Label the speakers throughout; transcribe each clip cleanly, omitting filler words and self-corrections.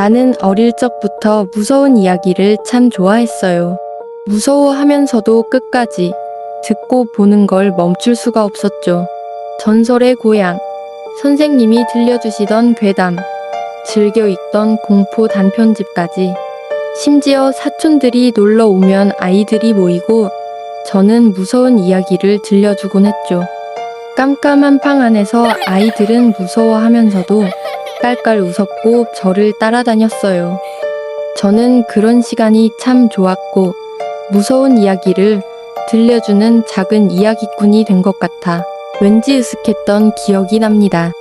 Speaker 1: 나는 어릴 적부터 무서운 이야기를 참 좋아했어요. 무서워하면서도 끝까지 듣고 보는 걸 멈출 수가 없었죠. 전설의 고향, 선생님이 들려주시던 괴담, 즐겨 읽던 공포 단편집까지, 심지어 사촌들이 놀러 오면 아이들이 모이고 저는 무서운 이야기를 들려주곤 했죠. 깜깜한 방 안에서 아이들은 무서워하면서도 깔깔 웃었고 저를 따라다녔어요. 저는 그런 시간이 참 좋았고 무서운 이야기를 들려주는 작은 이야기꾼이 된 것 같아 왠지 으슥했던 기억이 납니다.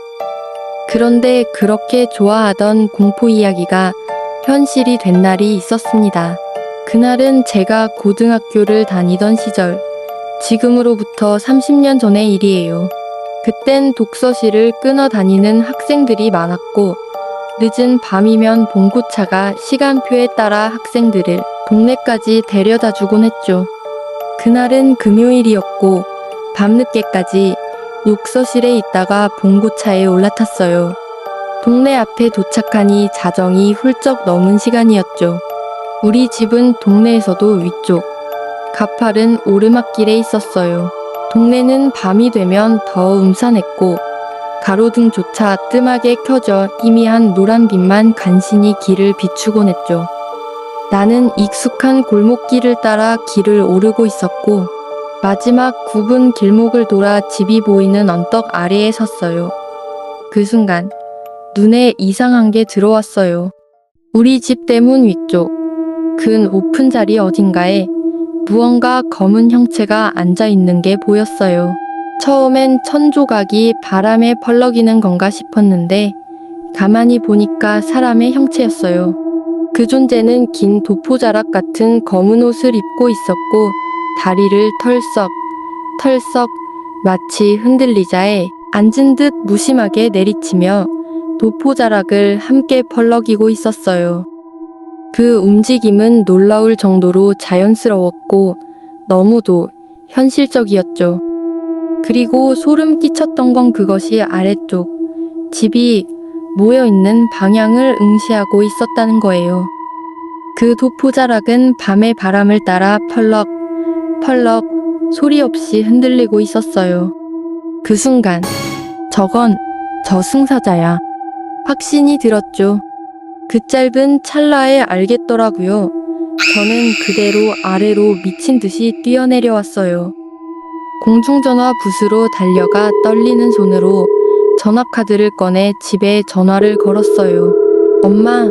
Speaker 1: 그런데 그렇게 좋아하던 공포 이야기가 현실이 된 날이 있었습니다. 그날은 제가 고등학교를 다니던 시절, 지금으로부터 30년 전의 일이에요. 그땐 독서실을 끊어 다니는 학생들이 많았고 늦은 밤이면 봉고차가 시간표에 따라 학생들을 동네까지 데려다 주곤 했죠. 그날은 금요일이었고 밤늦게까지 독서실에 있다가 봉고차에 올라탔어요. 동네 앞에 도착하니 자정이 훌쩍 넘은 시간이었죠. 우리 집은 동네에서도 위쪽, 가파른 오르막길에 있었어요. 동네는 밤이 되면 더 음산했고 가로등조차 뜸하게 켜져 희미한 노란빛만 간신히 길을 비추곤 했죠. 나는 익숙한 골목길을 따라 길을 오르고 있었고 마지막 굽은 길목을 돌아 집이 보이는 언덕 아래에 섰어요. 그 순간 눈에 이상한 게 들어왔어요. 우리 집 대문 위쪽 근 오픈 자리 어딘가에 무언가 검은 형체가 앉아있는 게 보였어요. 처음엔 천조각이 바람에 펄럭이는 건가 싶었는데 가만히 보니까 사람의 형체였어요. 그 존재는 긴 도포자락 같은 검은 옷을 입고 있었고 다리를 털썩 마치 흔들리자에 앉은 듯 무심하게 내리치며 도포자락을 함께 펄럭이고 있었어요. 그 움직임은 놀라울 정도로 자연스러웠고 너무도 현실적이었죠. 그리고 소름 끼쳤던 건 그것이 아래쪽 집이 모여있는 방향을 응시하고 있었다는 거예요. 그 도포자락은 밤의 바람을 따라 펄럭 소리 없이 흔들리고 있었어요. 그 순간 저건 저승사자야. 확신이 들었죠. 그 짧은 찰나에 알겠더라고요. 저는 그대로 아래로 미친 듯이 뛰어내려왔어요. 공중전화 붓으로 달려가 떨리는 손으로 전화카드를 꺼내 집에 전화를 걸었어요. 엄마,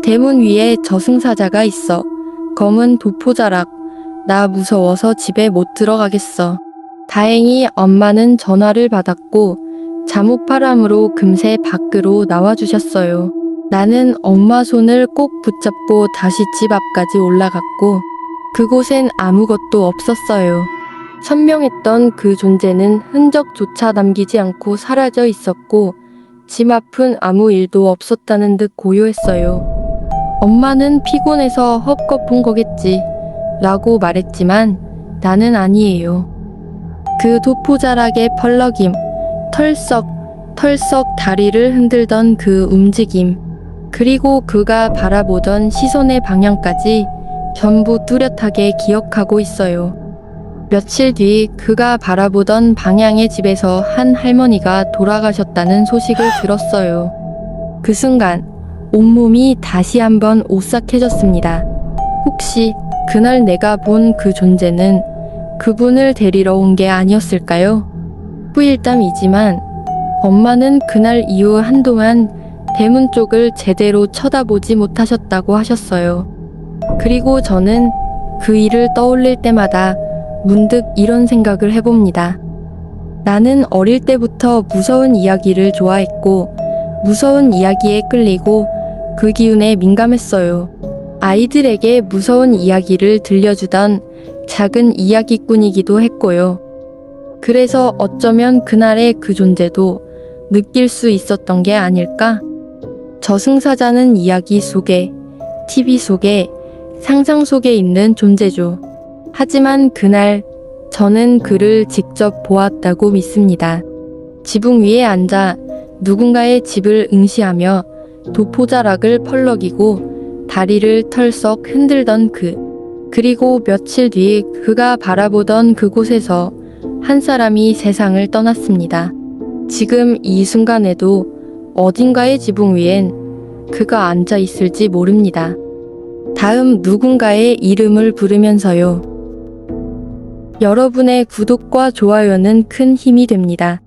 Speaker 1: 대문 위에 저승사자가 있어. 검은 도포자락. 나 무서워서 집에 못 들어가겠어. 다행히 엄마는 전화를 받았고 잠옷바람으로 금세 밖으로 나와주셨어요. 나는 엄마 손을 꼭 붙잡고 다시 집 앞까지 올라갔고 그곳엔 아무것도 없었어요. 선명했던 그 존재는 흔적조차 남기지 않고 사라져 있었고 집 앞은 아무 일도 없었다는 듯 고요했어요. 엄마는 피곤해서 헛것본 거겠지 라고 말했지만 나는 아니에요. 그 도포자락의 펄럭임, 털썩 다리를 흔들던 그 움직임, 그리고 그가 바라보던 시선의 방향까지 전부 뚜렷하게 기억하고 있어요. 며칠 뒤 그가 바라보던 방향의 집에서 한 할머니가 돌아가셨다는 소식을 들었어요. 그 순간 온몸이 다시 한번 오싹해졌습니다. 혹시 그날 내가 본 그 존재는 그분을 데리러 온 게 아니었을까요? 후일담이지만 엄마는 그날 이후 한동안 대문 쪽을 제대로 쳐다보지 못하셨다고 하셨어요. 그리고 저는 그 일을 떠올릴 때마다 문득 이런 생각을 해봅니다. 나는 어릴 때부터 무서운 이야기를 좋아했고 무서운 이야기에 끌리고 그 기운에 민감했어요. 아이들에게 무서운 이야기를 들려주던 작은 이야기꾼이기도 했고요. 그래서 어쩌면 그날의 그 존재도 느낄 수 있었던 게 아닐까? 저승사자는 이야기 속에, TV 속에, 상상 속에 있는 존재죠. 하지만 그날 저는 그를 직접 보았다고 믿습니다. 지붕 위에 앉아 누군가의 집을 응시하며 도포자락을 펄럭이고 다리를 털썩 흔들던 그리고 며칠 뒤 그가 바라보던 그곳에서 한 사람이 세상을 떠났습니다. 지금 이 순간에도 어딘가의 지붕 위엔 그가 앉아 있을지 모릅니다. 다음 누군가의 이름을 부르면서요. 여러분의 구독과 좋아요는 큰 힘이 됩니다.